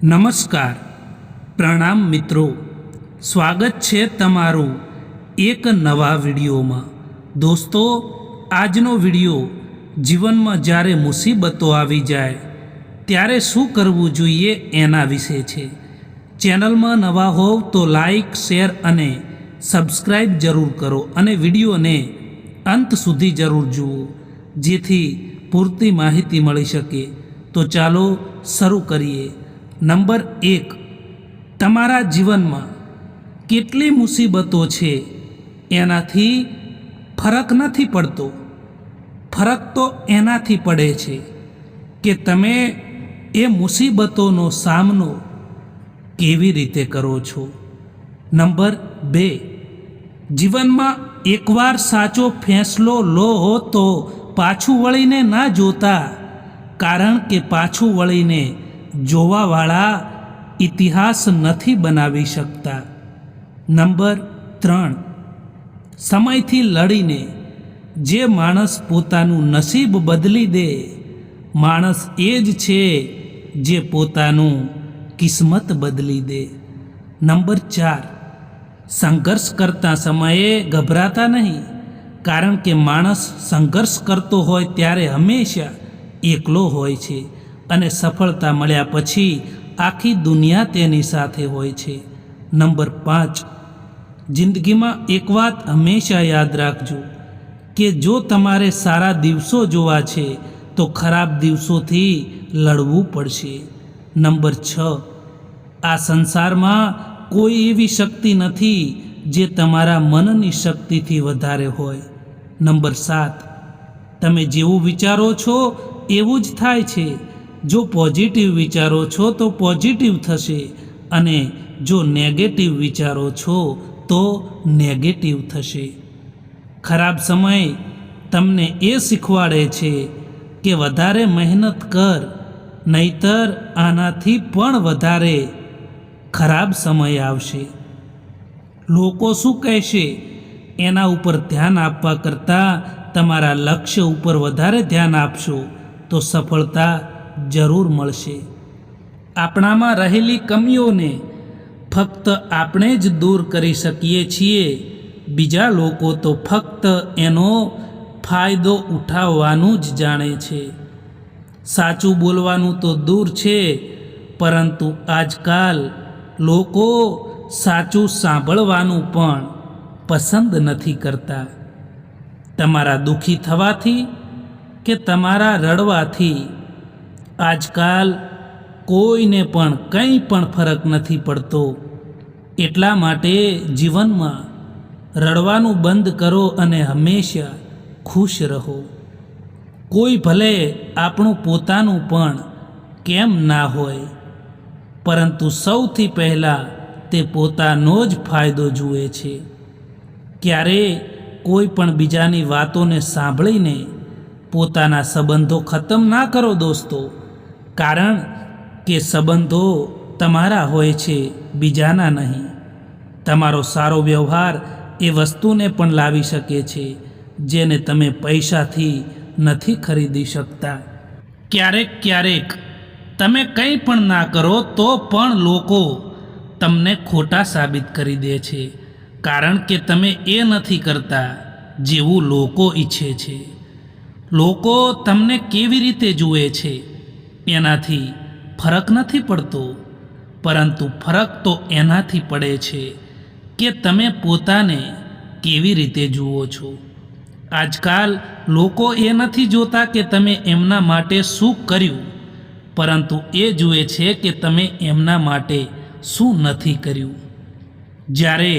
નમસ્કાર, પ્રણામ મિત્રો, સ્વાગત છે તમારું એક નવા વિડીયોમાં। દોસ્તો, આજનો વિડીયો જીવનમાં જ્યારે મુસીબતો આવી જાય ત્યારે શું કરવું જોઈએ એના વિશે છે। ચેનલમાં નવા હોવ તો લાઈક, શેર અને સબસ્ક્રાઈબ જરૂર કરો અને વિડીયોને અંત સુધી જરૂર જુઓ, જેથી પૂરતી માહિતી મળી શકે। તો ચાલો શરૂ કરીએ। નંબર 1, તમારા જીવનમાં કેટલી મુસીબતો છે એનાથી ફરક નથી પડતો। ફરક તો એનાથી પડે છે કે તમે એ મુસીબતોનો સામનો કેવી રીતે કરો છો। નંબર 2, જીવનમાં એકવાર સાચો ફેંસલો લો તો પાછું વળીને ના જોતા, કારણ કે પાછું વળીને જોવાવાળા ઇતિહાસ નથી બનાવી શકતા। નંબર 3, સમયથી લડીને જે માણસ પોતાનું નસીબ બદલી દે, માણસ એ જ છે જે પોતાનું કિસ્મત બદલી દે। નંબર 4, સંઘર્ષ કરતા સમયે ગભરાતા નહીં, કારણ કે માણસ સંઘર્ષ કરતો હોય ત્યારે હંમેશા એકલો હોય છે અને સફળતા મળ્યા પછી આખી દુનિયા તેની સાથે હોય છે। નંબર 5, જિંદગીમાં એક વાત હંમેશા યાદ રાખજો કે જો તમારે સારા દિવસો જોવા છે તો ખરાબ દિવસોથી લડવું પડશે। નંબર 6, આ સંસારમાં કોઈ એવી શક્તિ નથી જે તમારા મનની શક્તિથી વધારે હોય। નંબર 7, તમે જેવું વિચારો છો એવું જ થાય છે। જો પોઝિટિવ વિચારો છો તો પોઝિટિવ થશે અને જો નેગેટિવ વિચારો છો તો નેગેટિવ થશે। ખરાબ સમય તમને એ શીખવાડે છે કે વધારે મહેનત કર, નહીતર આનાથી પણ વધારે ખરાબ સમય આવશે। લોકો શું કહેશે એના ઉપર ધ્યાન આપવા કરતાં તમારા લક્ષ્ય ઉપર વધારે ધ્યાન આપશો તો સફળતા જરૂર મળશે। આપણામાં રહેલી કમીઓને ફક્ત આપણે જ દૂર કરી શકીએ છીએ। બીજા લોકો તો ફક્ત એનો ફાયદો ઉઠાવવાનું જ જાણે છે। સાચું બોલવાનું તો દૂર છે, પરંતુ આજકાલ લોકો સાચું સાંભળવાનું પણ પસંદ નથી કરતા। તમારા દુઃખી થવાથી કે તમારા રડવાથી આજકાલ કોઈને પણ કંઈ પણ ફરક નથી પડતો। એટલા માટે જીવનમાં રડવાનું બંધ કરો અને હંમેશા ખુશ રહો। કોઈ ભલે આપણું પોતાનું પણ કેમ ના હોય, પરંતુ સૌથી પહેલાં તે પોતાનો જ ફાયદો જુએ છે। ક્યારેય કોઈ પણ બીજાની વાતોને સાંભળીને પોતાના સંબંધો ખતમ ના કરો દોસ્તો, કારણ કે સંબંધો તમારા હોય છે, બીજાના નહીં। તમારો સારો વ્યવહાર એ વસ્તુને પણ લાવી શકે છે જેને તમે પૈસાથી નથી ખરીદી શકતા। ક્યારેક તમે કંઈ પણ ના કરો તો પણ લોકો તમને ખોટા સાબિત કરી દે છે, કારણ કે તમે એ નથી કરતા જેવું લોકો ઈચ્છે છે। લોકો તમને કેવી રીતે જુએ છે એનાથી ફરક નથી પડતો, પરંતુ ફરક તો એનાથી પડે છે કે તમે પોતાને કેવી રીતે જુઓ છો। આજકાલ લોકો એ નથી જોતા કે તમે એમના માટે શું કર્યું, પરંતુ એ જુએ છે કે તમે એમના માટે શું નથી કર્યું। જ્યારે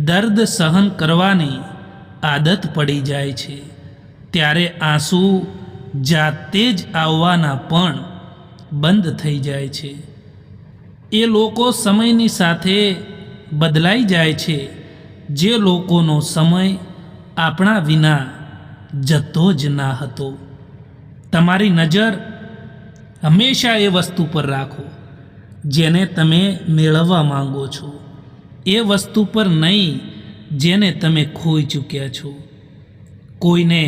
દર્દ સહન કરવાની આદત પડી જાય છે ત્યારે આંસુ જાતે જ આવવાના પણ બંધ થઈ જાય છે। એ લોકો સમયની સાથે બદલાઈ જાય છે જે લોકોનો સમય આપણા વિના જતો જ ના હતો। તમારી નજર હંમેશા એ વસ્તુ પર રાખો જેને તમે મેળવવા માંગો છો, એ વસ્તુ પર નહીં જેને તમે ખોઈ ચૂક્યા છો। કોઈને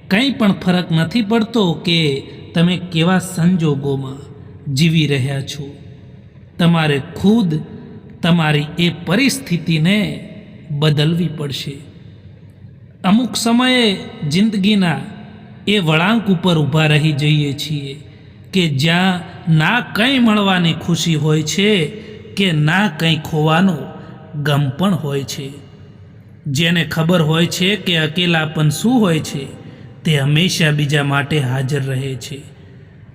કંઈ પણ ફરક નથી પડતો કે તમે કેવા સંજોગોમાં જીવી રહ્યા છો। તમારે ખુદ તમારી એ પરિસ્થિતિને બદલવી પડશે. અમુક સમયે જિંદગીના એ વળાંક ઉપર ઊભા રહી જઈએ છીએ કે જ્યાં ના કંઈ મળવાની ખુશી હોય છે કે ના કંઈ ખોવાનો ગમ પણ હોય છે. જેને ખબર હોય છે કે અકેલાપન શું હોય છે તે હંમેશા બીજા માટે હાજર રહે છે.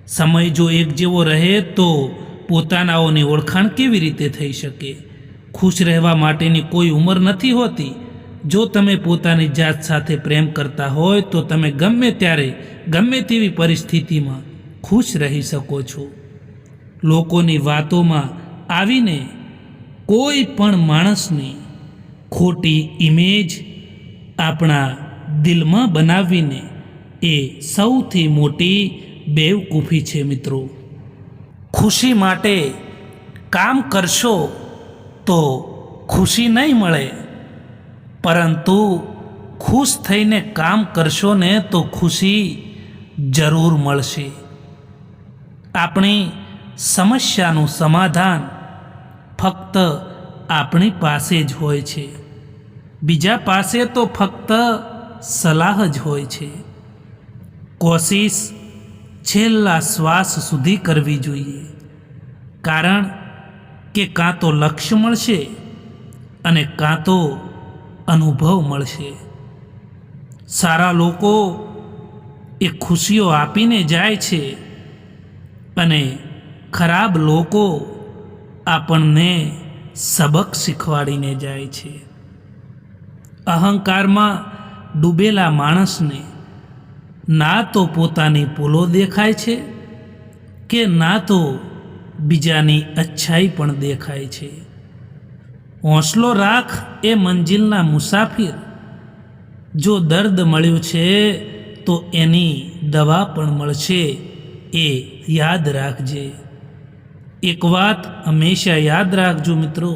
સમય જો એક જેવો રહે તો પોતાનાઓની ઓળખાણ કેવી રીતે થઈ શકે? ખુશ રહેવા માટેની કોઈ ઉંમર નથી હોતી. જો તમે પોતાની જાત સાથે પ્રેમ કરતા હોય તો તમે ગમે ત્યારે ગમે તેવી પરિસ્થિતિમાં ખુશ રહી શકો છો. લોકોની વાતોમાં આવીને કોઈ પણ માણસની ખોટી ઇમેજ આપણા દિલમાં બનાવીને એ સૌથી મોટી બેવકૂફી છે મિત્રો. ખુશી માટે કામ કરશો તો ખુશી નહીં મળે, પરંતુ ખુશ થઈને કામ કરશો ને તો ખુશી જરૂર મળશે. આપણી સમસ્યાનું સમાધાન ફક્ત આપણી પાસે જ હોય છે. બીજા પાસે તો ફક્ત સલાહ જ હોય છે. કોશિશ છેલ્લા શ્વાસ સુધી કરવી જોઈએ, કારણ કે કાં તો લક્ષ્ય મળશે અને કાં તો અનુભવ મળશે. સારા લોકો એ ખુશીઓ આપીને જાય છે અને ખરાબ લોકો આપણને સબક શીખવાડીને જાય છે. અહંકારમાં ડૂબેલા માણસને ના તો પોતાની ભૂલો દેખાય છે કે ના તો બીજાની અચ્છાઈ પણ દેખાય છે. હોંસલો રાખ એ મંજિલના મુસાફિર. જો દર્દ મળ્યું છે તો એની દવા પણ મળશે, એ યાદ રાખજે. એક વાત હંમેશા યાદ રાખજો મિત્રો,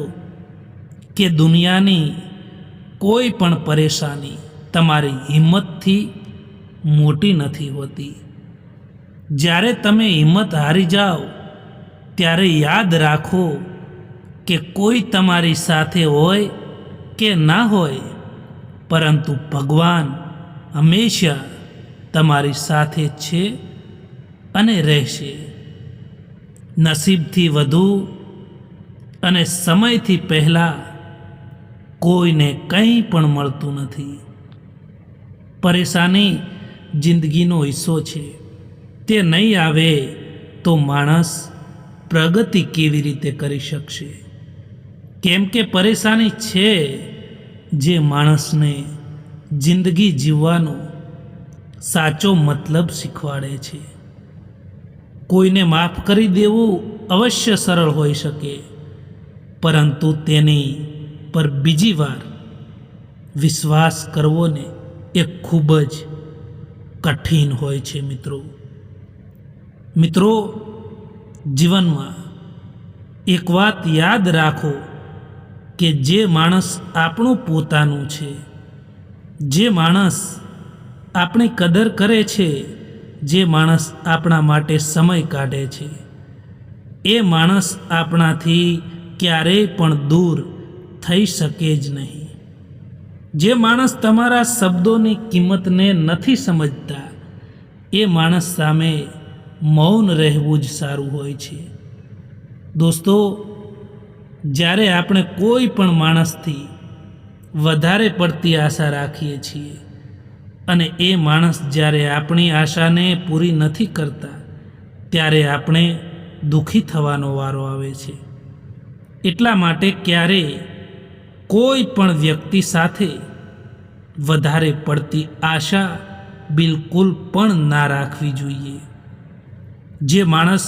કે દુનિયાની કોઈ પણ પરેશાની તમારી હિંમતથી મોટી નથી હોતી. જ્યારે તમે હિંમત હારી જાઓ ત્યારે યાદ રાખો કે કોઈ તમારી સાથે હોય કે ના હોય, પરંતુ ભગવાન હંમેશા તમારી સાથે છે અને રહેશે. નસીબથી વધુ અને સમયથી પહેલાં કોઈને કંઈ પણ મળતું નથી. પરેશાની જિંદગીનો હિસ્સો છે. તે નહીં આવે તો માણસ પ્રગતિ કેવી રીતે કરી શકશે? કેમ કે પરેશાની છે જે માણસને જિંદગી જીવવાનો સાચો મતલબ શીખવાડે છે. કોઈને માફ કરી દેવું અવશ્ય સરળ હોઈ શકે, પરંતુ તેની પર બીજી વાર વિશ્વાસ કરવો ને એ ખૂબ જ કઠિન હોય છે મિત્રો. જીવનમાં એક વાત યાદ રાખો કે જે માણસ આપણું પોતાનું છે, જે માણસ આપણી કદર કરે છે, જે માણસ આપણા માટે સમય કાઢે છે, એ માણસ આપણાથી ક્યારેય પણ દૂર થઈ શકે જ નહીં. જે માણસ તમારા શબ્દોની કિંમતને નથી સમજતા, એ માણસ સામે મૌન રહેવું જ સારું હોય છે. દોસ્તો, જ્યારે આપણે કોઈ પણ માણસથી વધારે પડતી આશા રાખીએ છીએ અને એ માણસ જ્યારે આપણી આશાને પૂરી નથી કરતા, ત્યારે આપણે દુઃખી થવાનો વારો આવે છે. એટલા માટે ક્યારેય કોઈ પણ વ્યક્તિ સાથે વધારે પડતી આશા બિલકુલ પણ ના રાખવી જોઈએ. જે માણસ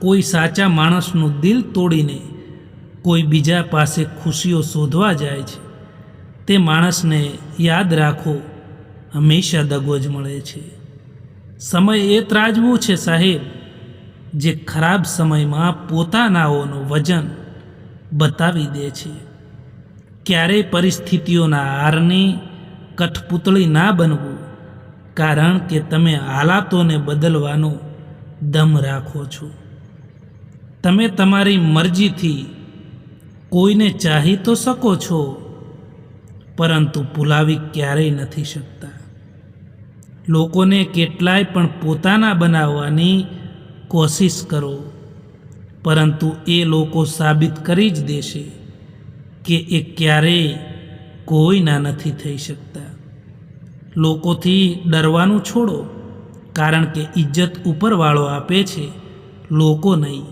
કોઈ સાચા માણસનું દિલ તોડીને કોઈ બીજા પાસે ખુશીઓ શોધવા જાય છે, તે માણસને યાદ રાખો, હંમેશા દગો જ મળે છે. સમય એ ત્રાજવું છે સાહેબ, જે ખરાબ સમયમાં પોતાનાઓનું વજન બતાવી દે છે. ક્યારેય પરિસ્થિતિઓના હારની કઠપૂતળી ના બનવું, કારણ કે તમે હાલાતોને બદલવાનો દમ રાખો છો. તમે તમારી મરજીથી કોઈને ચાહી તો શકો છો, પરંતુ ભૂલાવી ક્યારેય નથી શકતા. લોકોને કેટલાય પણ પોતાના બનાવવાની કોશિશ કરો, પરંતુ એ લોકો સાબિત કરી જ દેશે કે એ ક્યારેય કોઈના નથી થઈ શકતા. લોકોથી ડરવાનું છોડો, કારણ કે ઇજ્જત ઉપરવાળો આપે છે, લોકો નહીં.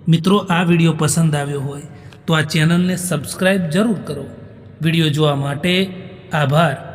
મિત્રો, આ વિડીયો પસંદ આવ્યો હોય તો આ ચેનલને સબસ્ક્રાઈબ જરૂર કરો. વિડીયો જોવા માટે આભાર.